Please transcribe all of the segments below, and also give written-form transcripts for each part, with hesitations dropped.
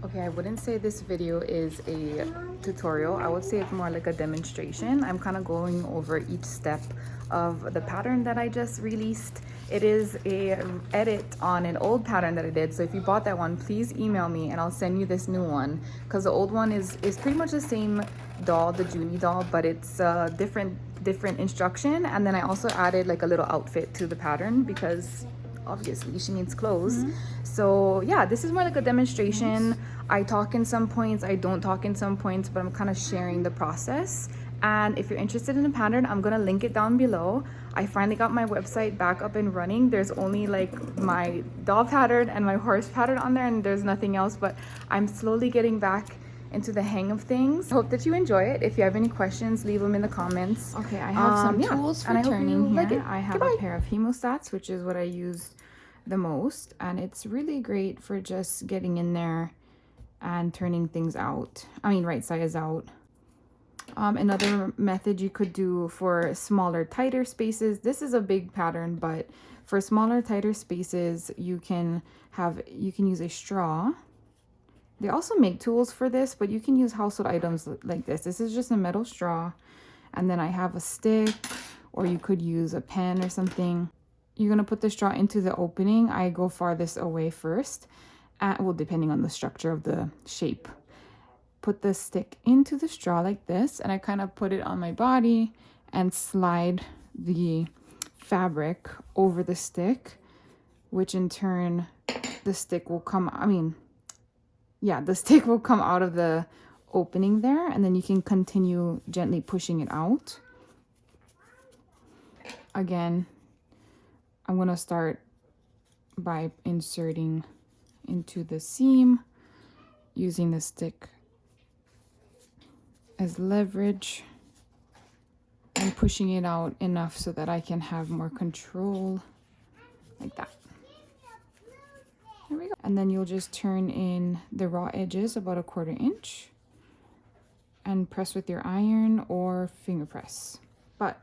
Okay, I wouldn't say this video is a tutorial. I would say it's more like a demonstration. I'm kind of going over each step of the pattern that I just released. It is a edit on an old pattern that I did. So if you bought that one, please email me and I'll send you this new one, because the old one is pretty much the same doll, the Junie doll, but it's different instruction. And then I also added like a little outfit to the pattern because obviously she needs clothes. So yeah, this is more like a demonstration. I talk in some points, I don't talk in some points, but I'm kind of sharing the process. And if you're interested in the pattern, I'm gonna link it down below. I finally got my website back up and running. There's only like my doll pattern and my horse pattern on there, and there's nothing else, but I'm slowly getting back into the hang of things. I hope that you enjoy it. If you have any questions, leave them in the comments. Okay, I have some tools for turning here. Like I have a pair of hemostats, which is what I use the most, and it's really great for just getting in there and turning things out. I mean, right sides out. Another method you could do for smaller, tighter spaces. This is a big pattern, but for smaller, tighter spaces, you can use a straw. They also make tools for this, but you can use household items like this. This is just a metal straw. And then I have a stick, or you could use a pen or something. You're gonna put the straw into the opening. I go farthest away first, well, depending on the structure of the shape. Put the stick into the straw like this, and I kind of put it on my body and slide the fabric over the stick, which in turn the stick will come, the stick will come out of the opening there, and then you can continue gently pushing it out. Again, I'm going to start by inserting into the seam, using the stick as leverage and pushing it out enough so that I can have more control, like that. There we go. And then you'll just turn in the raw edges about 1/4 inch and press with your iron or finger press. But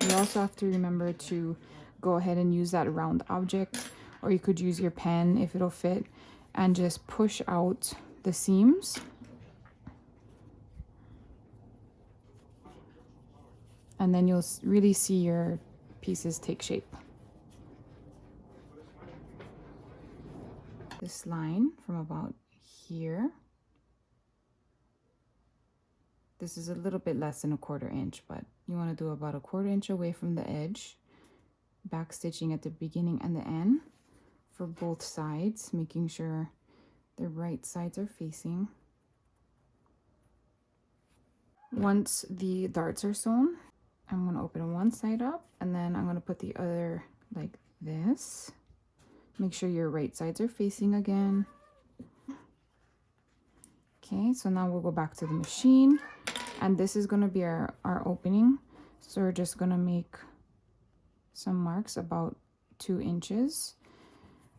you also have to remember to go ahead and use that round object, or you could use your pen if it'll fit, and just push out the seams. And then you'll really see your pieces take shape. This line from about here. This is a little bit less than 1/4 inch, but you want to do about 1/4 inch away from the edge. Back stitching at the beginning and the end for both sides, making sure the right sides are facing. Once the darts are sewn, I'm going to open one side up, and then I'm going to put the other like this. Make sure your right sides are facing again. Okay, so now we'll go back to the machine, and this is going to be our opening. So we're just going to make some marks about 2 inches.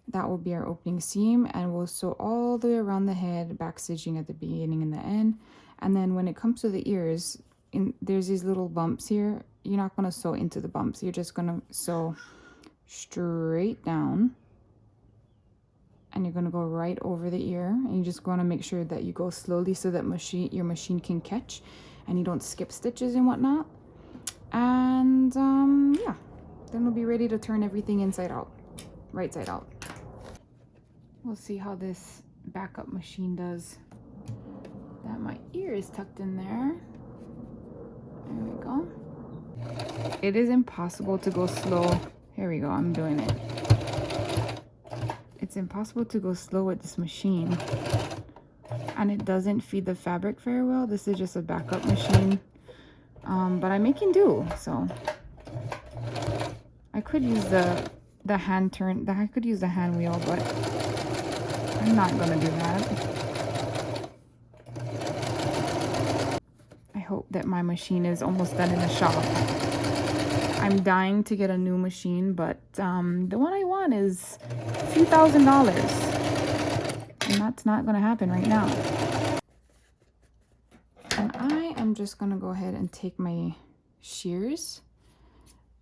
That will be our opening seam, and we'll sew all the way around the head, back stitching at the beginning and the end. And then when it comes to the ears, there's these little bumps here. You're not going to sew into the bumps. You're just going to sew straight down, and you're going to go right over the ear, and you just want to make sure that you go slowly so that your machine can catch and you don't skip stitches and whatnot. And yeah, then we'll be ready to turn everything inside out, right side out. We'll see how this backup machine does. That my ear is tucked in there. There we go. It is impossible to go slow. Here we go, I'm doing it. It's impossible to go slow with this machine, and it doesn't feed the fabric very well. This is just a backup machine, but I'm making do. So I could use the hand turn. I could use the hand wheel, but I'm not gonna do that. I hope that my machine is almost done in the shop. I'm dying to get a new machine, but the one I want is a few $1,000s, and that's not gonna happen right now. And I am just gonna go ahead and take my shears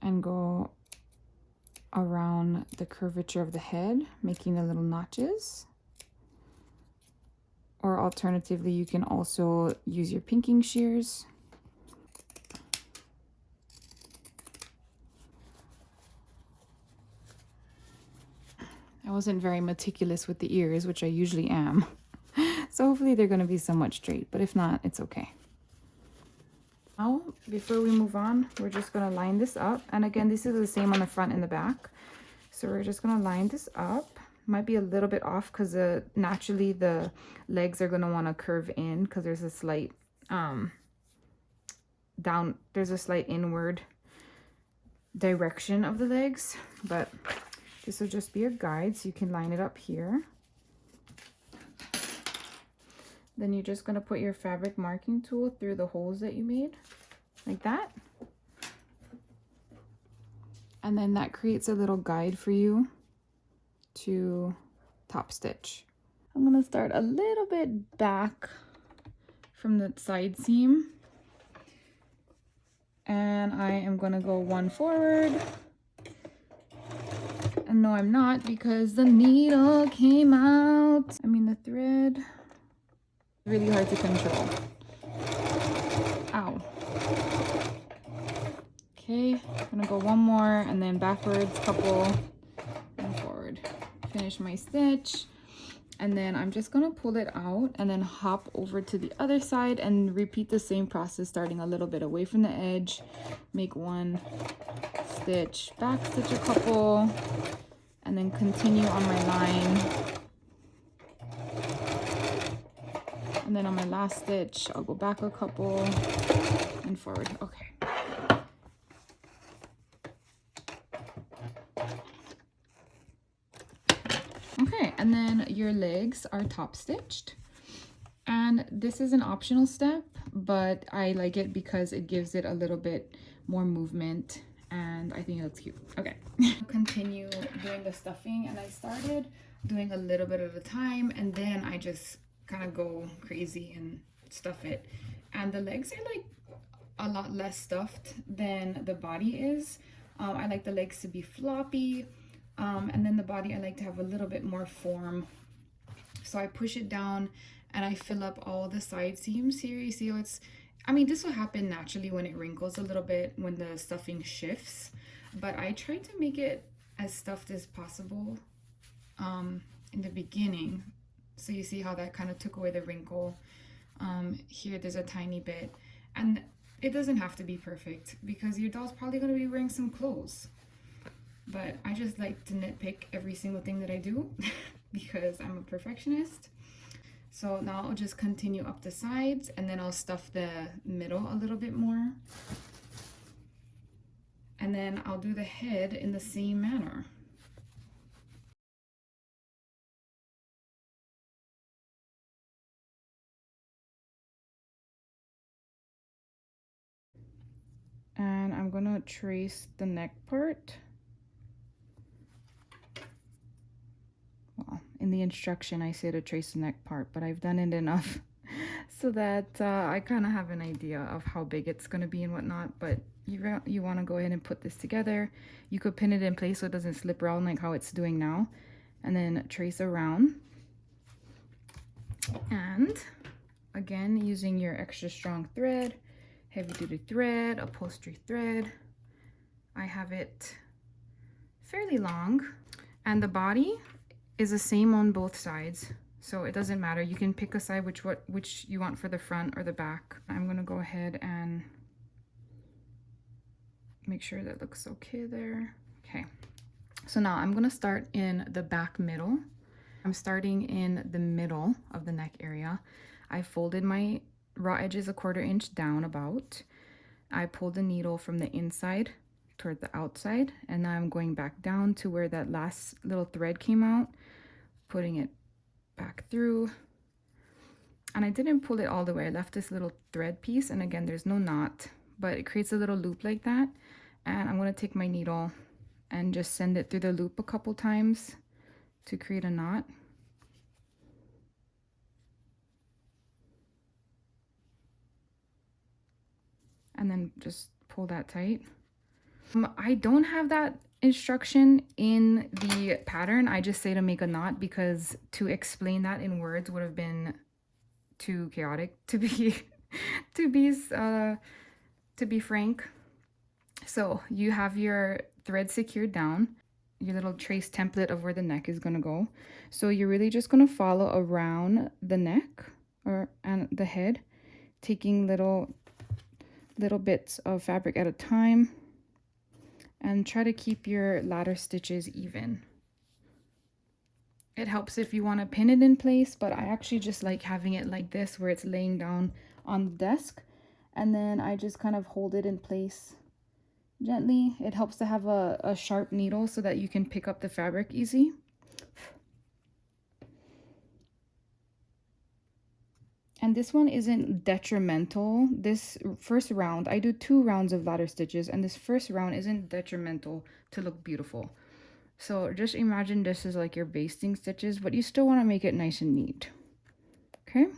and go around the curvature of the head, making the little notches. or alternatively, you can also use your pinking shears. I wasn't very meticulous with the ears, which I usually am. So hopefully they're going to be somewhat straight, but if not, it's okay. Now, before we move on, we're just going to line this up. And again, this is the same on the front and the back. So we're just going to line this up. Might be a little bit off because naturally the legs are going to want to curve in because there's a slight there's a slight inward direction of the legs, but this will just be a guide so you can line it up here. Then you're just going to put your fabric marking tool through the holes that you made, like that. And then that creates a little guide for you to top stitch. I'm going to start a little bit back from the side seam. And I am going to go one forward. And no, I'm not, because the needle came out. The thread. Really hard to control. Ow. Okay, I'm gonna go one more and then backwards, couple, and forward. Finish my stitch. And then I'm just gonna pull it out and then hop over to the other side and repeat the same process, starting a little bit away from the edge. Make one stitch, back stitch a couple, and then continue on my line. And then on my last stitch, I'll go back a couple and forward. Okay. Okay, and then your legs are top stitched. And this is an optional step, but I like it because it gives it a little bit more movement and I think it looks cute. Okay. Continue doing the stuffing, and I started doing a little bit at a time and then I just kind of go crazy and stuff it. And the legs are like a lot less stuffed than the body is. I like the legs to be floppy, and then the body I like to have a little bit more form. So I push it down and I fill up all the side seams here. You see how it's, this will happen naturally when it wrinkles a little bit when the stuffing shifts, but I try to make it as stuffed as possible in the beginning. So you see how that kind of took away the wrinkle. Here there's a tiny bit, and it doesn't have to be perfect because your doll's probably going to be wearing some clothes. But I just like to nitpick every single thing that I do because I'm a perfectionist. So now I'll just continue up the sides and then I'll stuff the middle a little bit more. And then I'll do the head in the same manner. And I'm gonna trace the neck part. Well, in the instruction I say to trace the neck part, but I've done it enough so that I kind of have an idea of how big it's gonna be and whatnot. But you want to go ahead and put this together. You could pin it in place so it doesn't slip around like how it's doing now, and then trace around. And again, using your extra strong thread, heavy duty thread, upholstery thread. I have it fairly long, and the body is the same on both sides, so it doesn't matter. You can pick a side which you want for the front or the back. I'm gonna go ahead and make sure that looks okay there. Okay, so now I'm gonna start in the back middle. I'm starting in the middle of the neck area. I folded my raw edges a 1/4 inch down about. I pulled the needle from the inside toward the outside, and now I'm going back down to where that last little thread came out, putting it back through. And I didn't pull it all the way. I left this little thread piece, and again, there's no knot, but it creates a little loop like that. And I'm going to take my needle and just send it through the loop a couple times to create a knot. And then just pull that tight. I don't have that instruction in the pattern. I just say to make a knot because to explain that in words would have been too chaotic to be to be to be frank. So you have your thread secured down, your little trace template of where the neck is going to go. So you're really just going to follow around the neck and the head, taking little bits of fabric at a time, and try to keep your ladder stitches even. It helps if you want to pin it in place, but I actually just like having it like this where it's laying down on the desk, and then I just kind of hold it in place gently. It helps to have a sharp needle so that you can pick up the fabric easy. And this one isn't detrimental. This first round, I do 2 rounds of ladder stitches, and this first round isn't detrimental to look beautiful. So just imagine this is like your basting stitches, but you still want to make it nice and neat. Okay.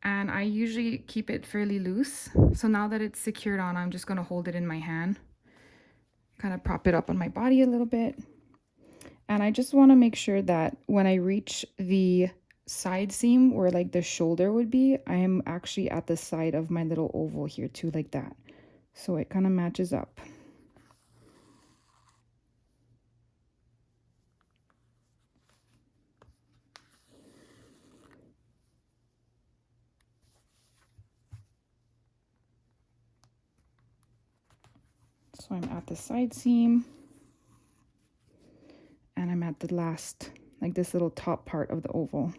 And I usually keep it fairly loose. So now that it's secured on, I'm just going to hold it in my hand, kind of prop it up on my body a little bit. And I just want to make sure that when I reach the side seam where like the shoulder would be, I am actually at the side of my little oval here too, like that. So it kind of matches up. So I'm at the side seam, and I'm at the last, like this little top part of the oval.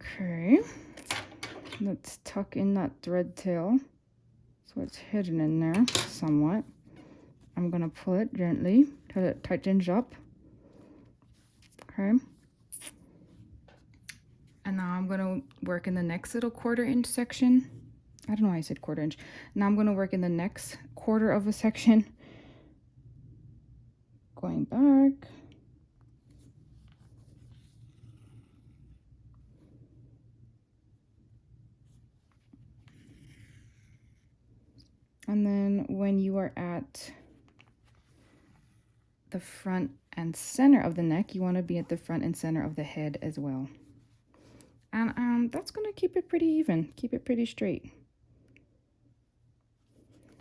Okay, let's tuck in that thread tail so it's hidden in there somewhat. I'm gonna pull it gently till it tightens up. Okay, and now I'm gonna work in the next little 1/4 inch section. I don't know why I said 1/4 inch. Now I'm gonna work in the next 1/4 of a section, going back. And then when you are at the front and center of the neck, you want to be at the front and center of the head as well. And that's going to keep it pretty even, keep it pretty straight.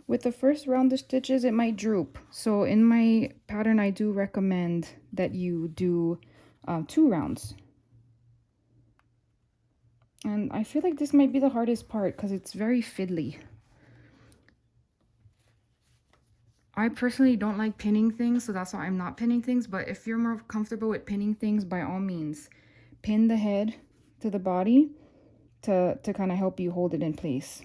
With the first round of stitches, it might droop. So in my pattern, I do recommend that you do 2 rounds. And I feel like this might be the hardest part because it's very fiddly. I personally don't like pinning things, so that's why I'm not pinning things. But if you're more comfortable with pinning things, by all means, pin the head to the body to kind of help you hold it in place.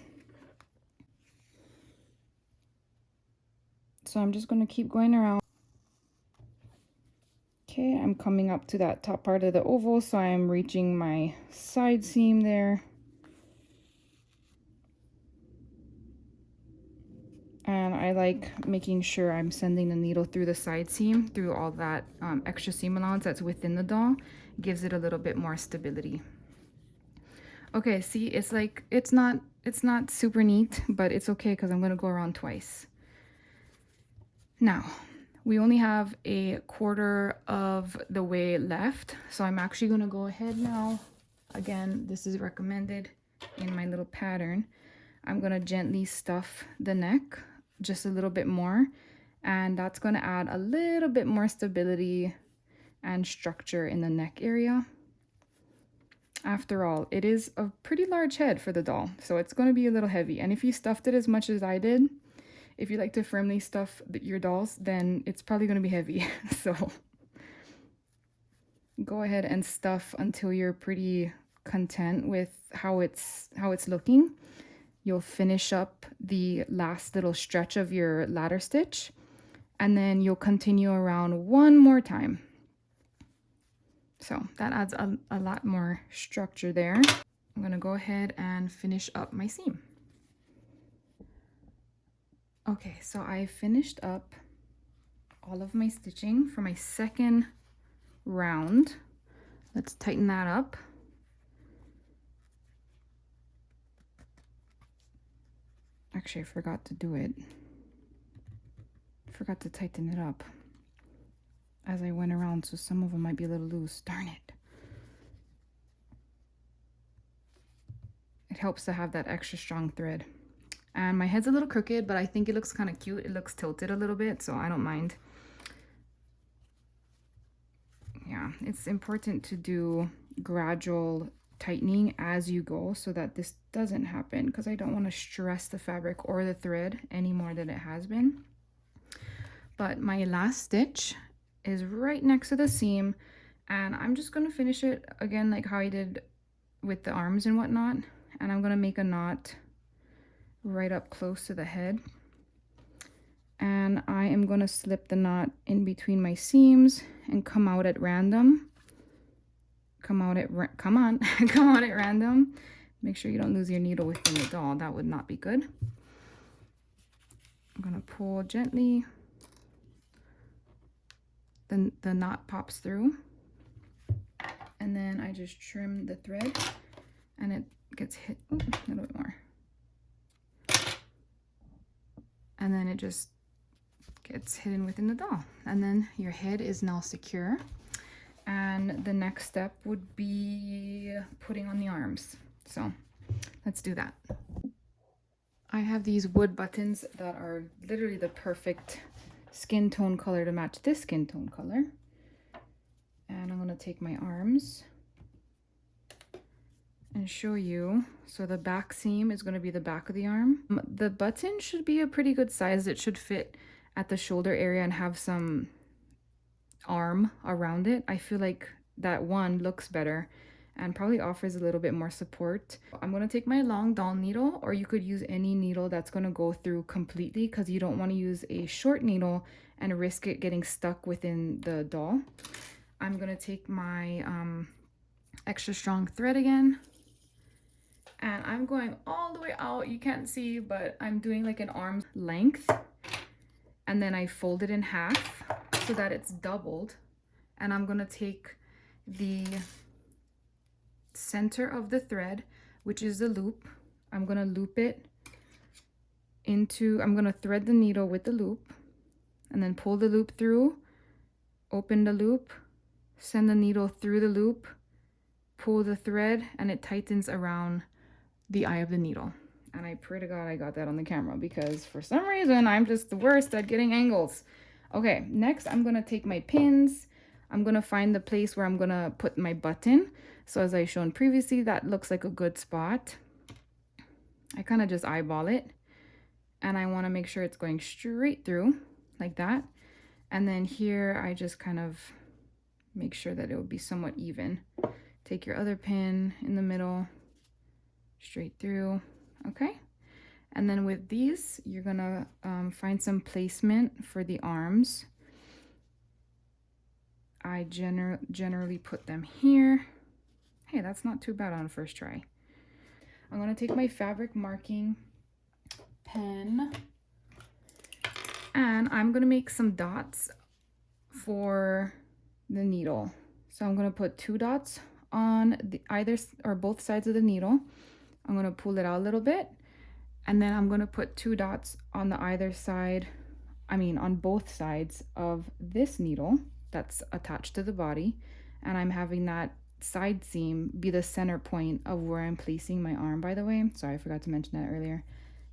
So I'm just going to keep going around. Okay, I'm coming up to that top part of the oval, so I'm reaching my side seam there. And I like making sure I'm sending the needle through the side seam, through all that extra seam allowance that's within the doll. Gives it a little bit more stability. Okay, see, it's like, it's not super neat, but it's okay because I'm going to go around twice. Now, we only have a 1/4 of the way left, so I'm actually going to go ahead now. Again, this is recommended in my little pattern. I'm going to gently stuff the neck just a little bit more, and that's going to add a little bit more stability and structure in the neck area. After all, it is a pretty large head for the doll, so it's going to be a little heavy. And if you stuffed it as much as I did, if you like to firmly stuff your dolls, then it's probably going to be heavy. So go ahead and stuff until you're pretty content with how it's looking. You'll finish up the last little stretch of your ladder stitch, and then you'll continue around one more time. So that adds a lot more structure there. I'm going to go ahead and finish up my seam. Okay, so I finished up all of my stitching for my second round. Let's tighten that up. Actually, I forgot to do it. I forgot to tighten it up. as I went around, so some of them might be a little loose. Darn it. It helps to have that extra strong thread. And my head's a little crooked, but I think it looks kind of cute. It looks tilted a little bit, so I don't mind. Yeah, it's important to do gradual tightening as you go so that this doesn't happen, because I don't want to stress the fabric or the thread any more than it has been. But my last stitch is right next to the seam, and I'm just going to finish it again like how I did with the arms and whatnot. And I'm going to make a knot right up close to the head, and I am going to slip the knot in between my seams and come out at random. Come out at random. Make sure you don't lose your needle within the doll. That would not be good. I'm going to pull gently. Then the knot pops through, and then I just trim the thread, and it gets hit a little bit more, and then it just gets hidden within the doll, and then your head is now secure. And the next step would be putting on the arms, so let's do that. I have these wood buttons that are literally the perfect skin tone color to match this skin tone color. And I'm going to take my arms and show you. So the back seam is going to be the back of the arm. The button should be a pretty good size. It should fit at the shoulder area and have some arm around it. I feel like that one looks better and probably offers a little bit more support. I'm going to take my long doll needle, or you could use any needle that's going to go through completely, because you don't want to use a short needle and risk it getting stuck within the doll. I'm going to take my extra strong thread again, and I'm going all the way out. You can't see, but I'm doing like an arm's length, and then I fold it in half so that it's doubled. And I'm going to take the center of the thread, which is the loop. I'm going to loop it into, I'm going to thread the needle with the loop, and then pull the loop through, open the loop, send the needle through the loop, pull the thread, and it tightens around the eye of the needle. And I pray to God I got that on the camera, because for some reason I'm just the worst at getting angles. Okay, next I'm going to take my pins. I'm going to find the place where I'm going to put my button. So as I shown previously, that looks like a good spot. I kind of just eyeball it, and I want to make sure it's going straight through like that. And then here I just kind of make sure that it will be somewhat even. Take your other pin in the middle, straight through. Okay. And then with these, you're gonna find some placement for the arms. I generally put them here. Hey, that's not too bad on first try. I'm gonna take my fabric marking pen, and I'm gonna make some dots for the needle. So I'm gonna put 2 dots on the either or both sides of the needle. I'm gonna pull it out a little bit, and then I'm gonna put 2 dots on the either side, on both sides of this needle that's attached to the body, and I'm having that side seam be the center point of where I'm placing my arm, by the way. Sorry, I forgot to mention that earlier.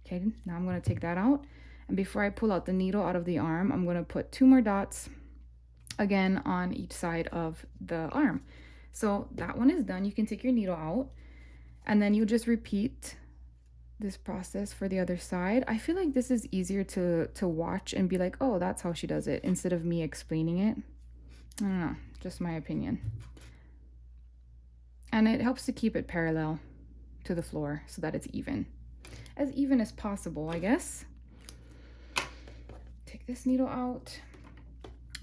Okay, now I'm gonna take that out, and before I pull out the needle out of the arm, I'm gonna put 2 more dots again on each side of the arm. So that one is done. You can take your needle out, and then you just repeat this process for the other side. I feel like this is easier to watch and be like, oh, that's how she does it, instead of me explaining it. I don't know, just my opinion. And it helps to keep it parallel to the floor so that it's even as possible, I guess. Take this needle out.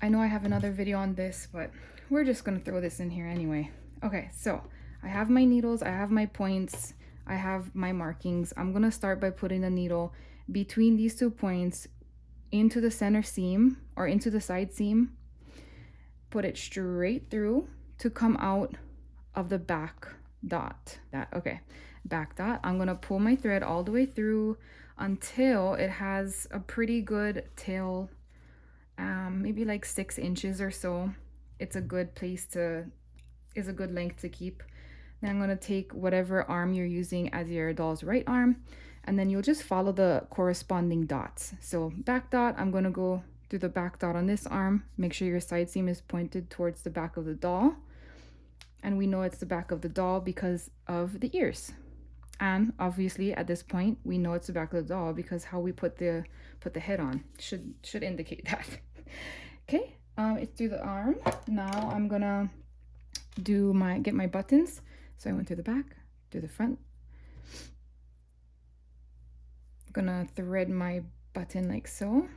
I know I have another video on this, but we're just gonna throw this in here anyway. Okay, so I have my needles, I have my points, I have my markings. I'm gonna start by putting the needle between these 2 points into the center seam or into the side seam. Put it straight through to come out of the back dot. Back dot. I'm gonna pull my thread all the way through until it has a pretty good tail maybe like 6 inches or so. It's a good place to, is a good length to keep. Then I'm gonna take whatever arm you're using as your doll's right arm, and then you'll just follow the corresponding dots. So back dot, I'm gonna go through the back dot on this arm. Make sure your side seam is pointed towards the back of the doll. And we know it's the back of the doll because of the ears. And obviously at this point, we know it's the back of the doll because how we put the head on should indicate that. Okay, it's through the arm. Now I'm gonna get my buttons. So I went through the back, through the front. I'm gonna thread my button like so.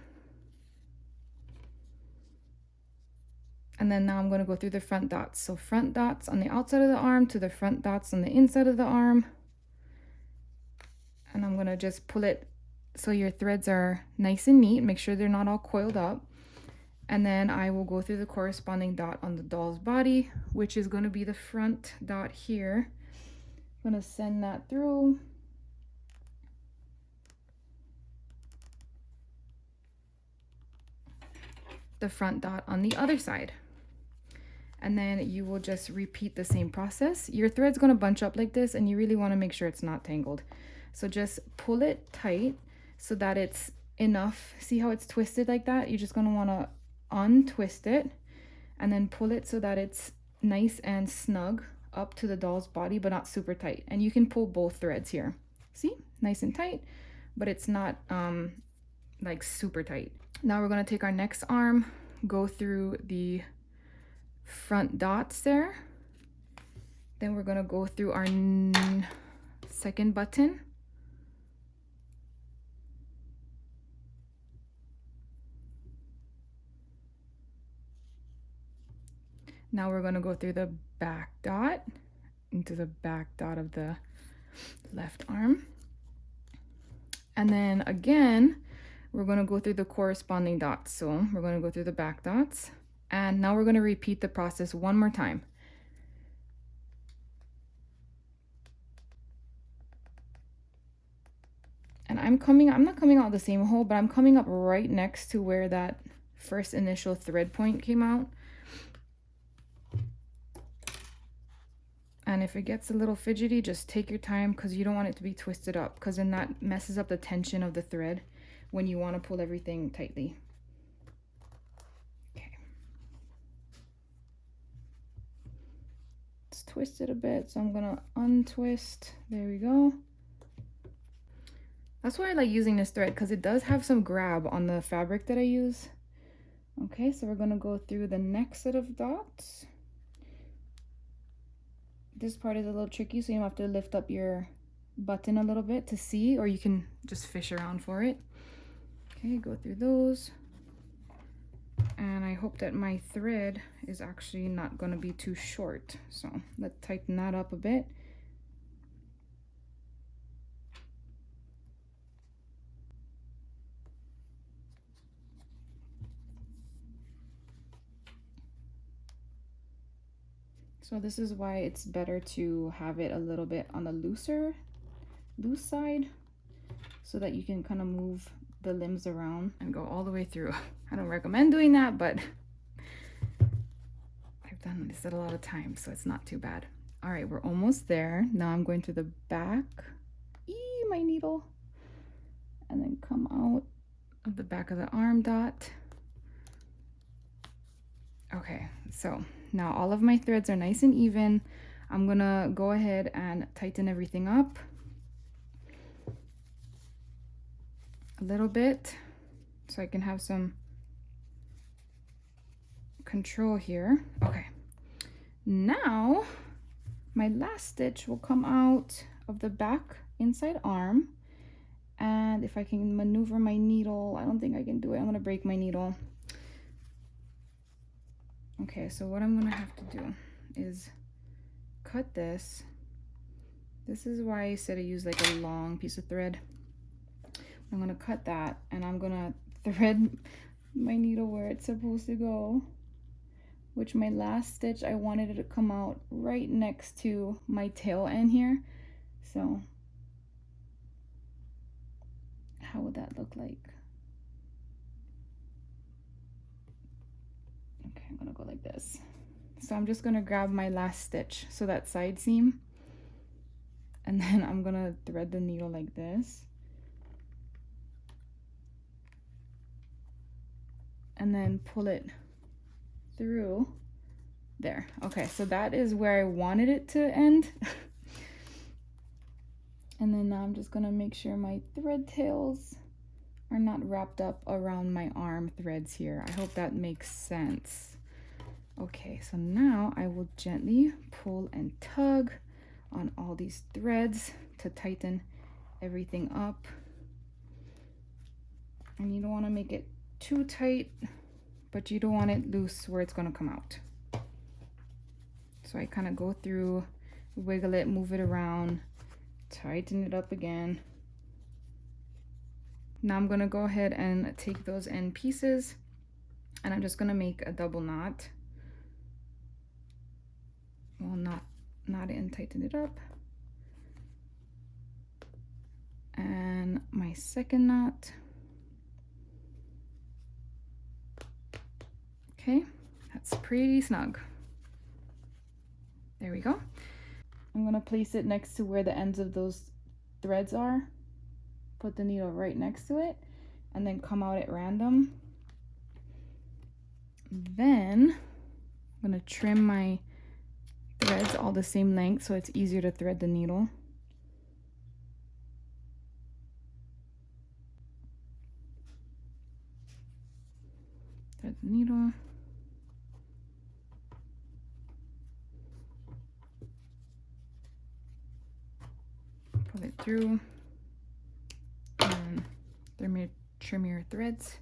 And then now I'm gonna go through the front dots. So front dots on the outside of the arm to the front dots on the inside of the arm. And I'm gonna just pull it so your threads are nice and neat. Make sure they're not all coiled up. And then I will go through the corresponding dot on the doll's body, which is gonna be the front dot here. I'm gonna send that through. The front dot on the other side. And then you will just repeat the same process. Your thread's gonna bunch up like this and you really wanna make sure it's not tangled. So just pull it tight so that it's enough. See how it's twisted like that? You're just gonna wanna untwist it and then pull it so that it's nice and snug up to the doll's body, but not super tight. And you can pull both threads here. See, nice and tight, but it's not like super tight. Now we're gonna take our next arm, go through the front dots there. Then we're gonna go through our second button. Now we're gonna go through the back dot into the back dot of the left arm. And then again, we're gonna go through the corresponding dots. So we're gonna go through the back dots. And now we're gonna repeat the process one more time. And I'm not coming out the same hole, but I'm coming up right next to where that first initial thread point came out. And if it gets a little fidgety, just take your time because you don't want it to be twisted up, because then that messes up the tension of the thread when you want to pull everything tightly. Okay. It's twisted a bit, so I'm gonna untwist. There we go. That's why I like using this thread, because it does have some grab on the fabric that I use. Okay, so we're gonna go through the next set of dots. This part is a little tricky, so you have to lift up your button a little bit to see, or you can just fish around for it. Okay, go through those. And I hope that my thread is actually not gonna be too short. So let's tighten that up a bit. So this is why it's better to have it a little bit on the loose side, so that you can kind of move the limbs around and go all the way through. I don't recommend doing that, but I've done this a lot of times, so it's not too bad. All right, we're almost there. Now I'm going to the back, my needle, and then come out of the back of the arm dot. Okay, so now all of my threads are nice and even. I'm gonna go ahead and tighten everything up a little bit so I can have some control here. Okay, now my last stitch will come out of the back inside arm, and if I can maneuver my needle, I don't think I can do it. I'm gonna break my needle. Okay, so what I'm gonna have to do is cut this. This is why I said I use like a long piece of thread. I'm gonna cut that, and I'm gonna thread my needle where it's supposed to go, which my last stitch, I wanted it to come out right next to my tail end here. So how would that look like? gonna go like this. So I'm just gonna grab my last stitch, so that side seam, and then I'm gonna thread the needle like this, and then pull it through there. Okay, so that is where I wanted it to end. And then now I'm just gonna make sure my thread tails are not wrapped up around my arm threads here. I hope that makes sense. Okay, so now I will gently pull and tug on all these threads to tighten everything up. And you don't want to make it too tight, but you don't want it loose where it's going to come out. So I kind of go through, wiggle it, move it around, tighten it up again. Now I'm going to go ahead and take those end pieces, and I'm just going to make a double knot. Well, knot it and tighten it up. And my second knot. Okay, that's pretty snug. There we go. I'm gonna place it next to where the ends of those threads are. Put the needle right next to it, and then come out at random. Then I'm gonna trim my threads all the same length so it's easier to thread the needle. Thread the needle. Pull it through, and trim your threads,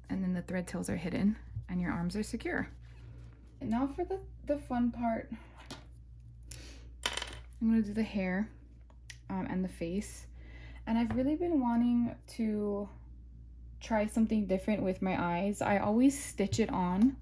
and then the thread tails are hidden and your arms are secure. And now for the fun part, I'm gonna do the hair and the face. And I've really been wanting to try something different with my eyes. I always stitch it on,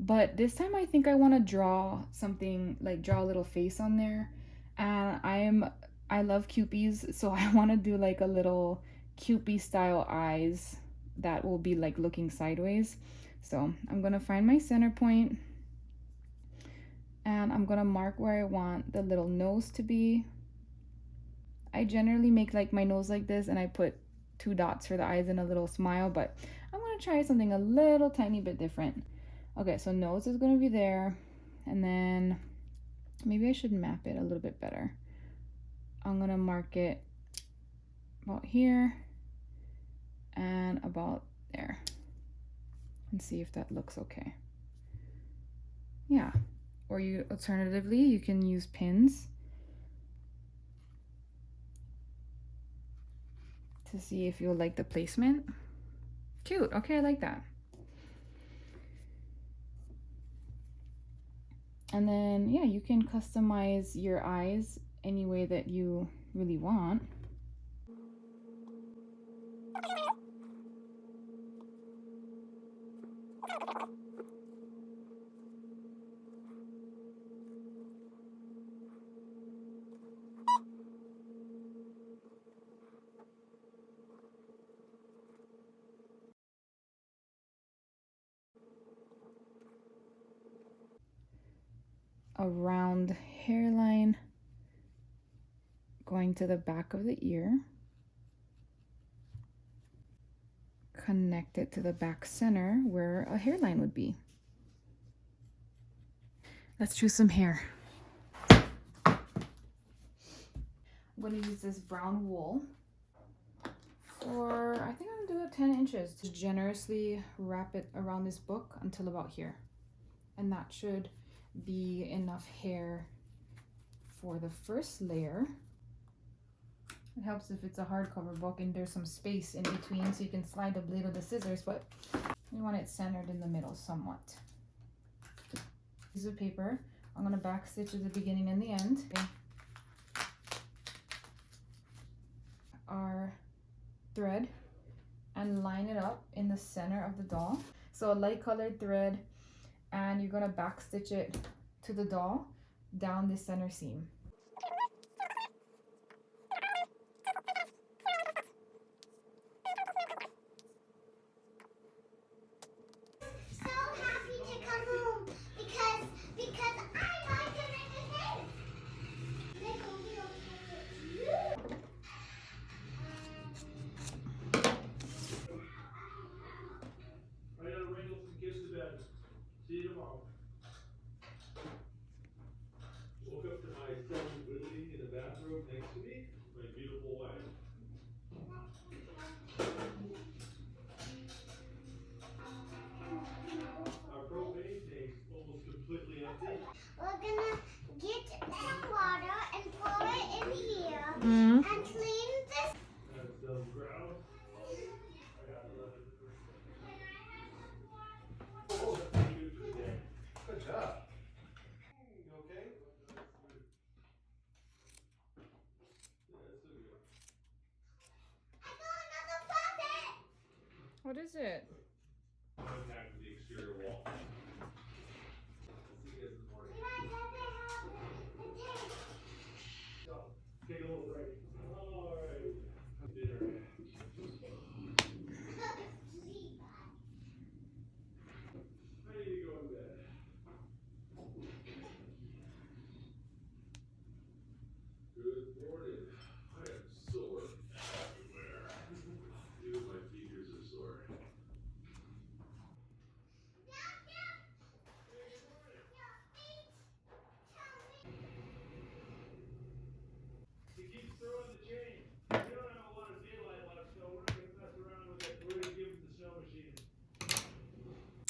but this time I think I want to draw something, like draw a little face on there. And I love Cupies, so I want to do like a little Cupie style eyes that will be like looking sideways. So I'm gonna find my center point, and I'm gonna mark where I want the little nose to be. I generally make like my nose like this, and I put 2 dots for the eyes and a little smile, but I'm gonna try something a little tiny bit different. Okay, so nose is gonna be there, and then maybe I should map it a little bit better. I'm gonna mark it about here and about there, and see if that looks okay. Yeah, or alternatively you can use pins to see if you'll like the placement. Cute. Okay, I like that. And then yeah, you can customize your eyes any way that you really want. A round hairline going to the back of the ear, connect it to the back center where a hairline would be. Let's choose some hair. I'm going to use this brown wool for, I think I'm going to do 10 inches to generously wrap it around this book until about here. And that should be enough hair for the first layer. It helps if it's a hardcover book and there's some space in between so you can slide the blade of the scissors, but we want it centered in the middle somewhat. Piece of paper. I'm going to back stitch at the beginning and the end. Our thread and line it up in the center of the doll. So a light colored thread, and you're going to back stitch it to the doll down the center seam. it? Contact with the exterior wall. Take a little break. All right. Dinner. I need to go in bed. Good morning. I am sore everywhere. Even my features are sore. He keeps throwing the chain. We don't have a lot of daylight left, so we're not going to mess around with it. We're going to give him the snow machine.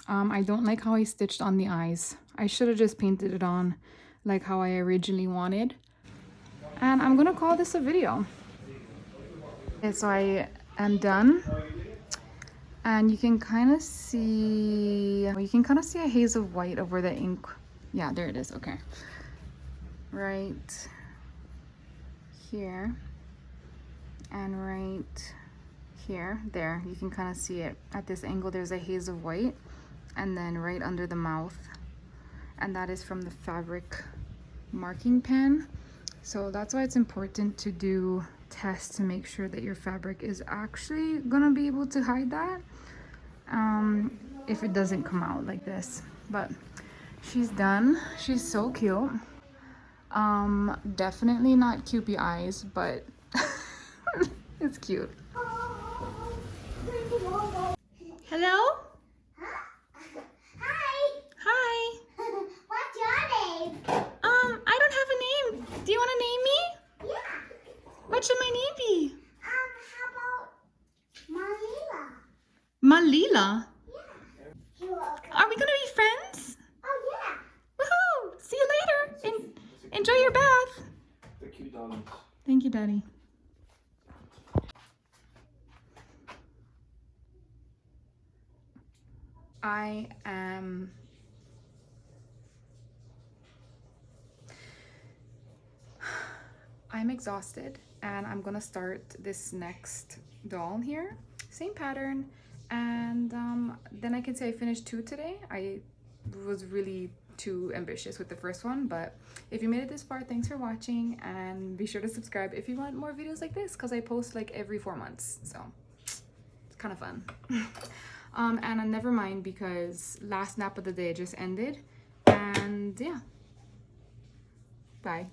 I don't like how I stitched on the eyes. I should have just painted it on like how I originally wanted. And I'm gonna call this a video. Okay, so I am done. And you can kind of see a haze of white over the ink. Yeah, there it is. Okay. Right here. And right here. There. You can kind of see it. At this angle, there's a haze of white. And then right under the mouth. And that is from the fabric marking pen. So that's why it's important to do tests to make sure that your fabric is actually gonna be able to hide that if it doesn't come out like this. But she's done. She's so cute. Definitely not Cupid eyes, but it's cute. Hello? Hi. What's your name? I don't have a name. Do you want to name me? Yeah. What should my name be? How about Malila? Malila. Yeah. You're welcome. Are we gonna be friends? Oh, yeah. Woohoo! See you later. Enjoy your bath. The cute dogs. Thank you, Daddy. I'm exhausted and I'm gonna start this next doll here. Same pattern, and then I can say I finished 2 today. I was really too ambitious with the first one, but if you made it this far, thanks for watching, and be sure to subscribe if you want more videos like this, because I post like every 4 months, so it's kind of fun. And never mind, because last nap of the day just ended, and yeah, bye.